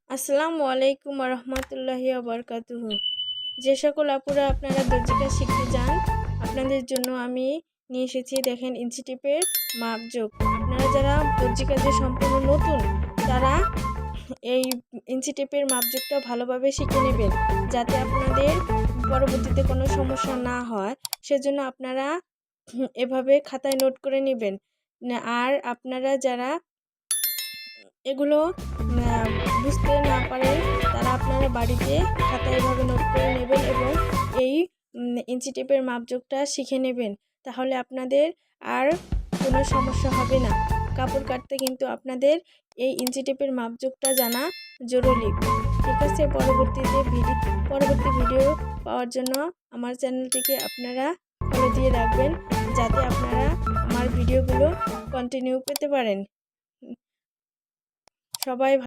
আসসালামু আলাইকুম রহমতুল্লাহি বারাকাতুহু। যে সকল আপুরা আপনারা দর্জি কাজ শিখতে যান, আপনাদের জন্য আমি নিয়ে এসেছি দেখেন ইঞ্চি টেপের মাপজোক। আপনারা যারা দর্জি কাজে সম্পূর্ণ নতুন, তারা এই ইঞ্চি টেপের মাপজোকটা ভালোভাবে শিখে নেবেন, যাতে আপনাদের পরবর্তীতে কোনো সমস্যা না হয়। সেজন্য আপনারা এভাবে খাতায় নোট করে নেবেন। আর আপনারা যারা এগুলো বুঝতে না পারেন, তারা আপনারা বাড়িতে খাতায় এভাবে নোট করে নেবেন এবং এই ইঞ্চি টেপের মাপজোকটা শিখে নেবেন। তাহলে আপনাদের আর কোনো সমস্যা হবে না। কাপড় কাটতে কিন্তু আপনাদের এই ইঞ্চি টেপের মাপজোকটা জানা জরুরি। ঠিক আছে, পরবর্তী ভিডিও পাওয়ার জন্য আমার চ্যানেলটিকে আপনারা ফলো দিয়ে রাখবেন, যাতে আপনারা আমার ভিডিওগুলো কন্টিনিউ পেতে পারেন। সবাই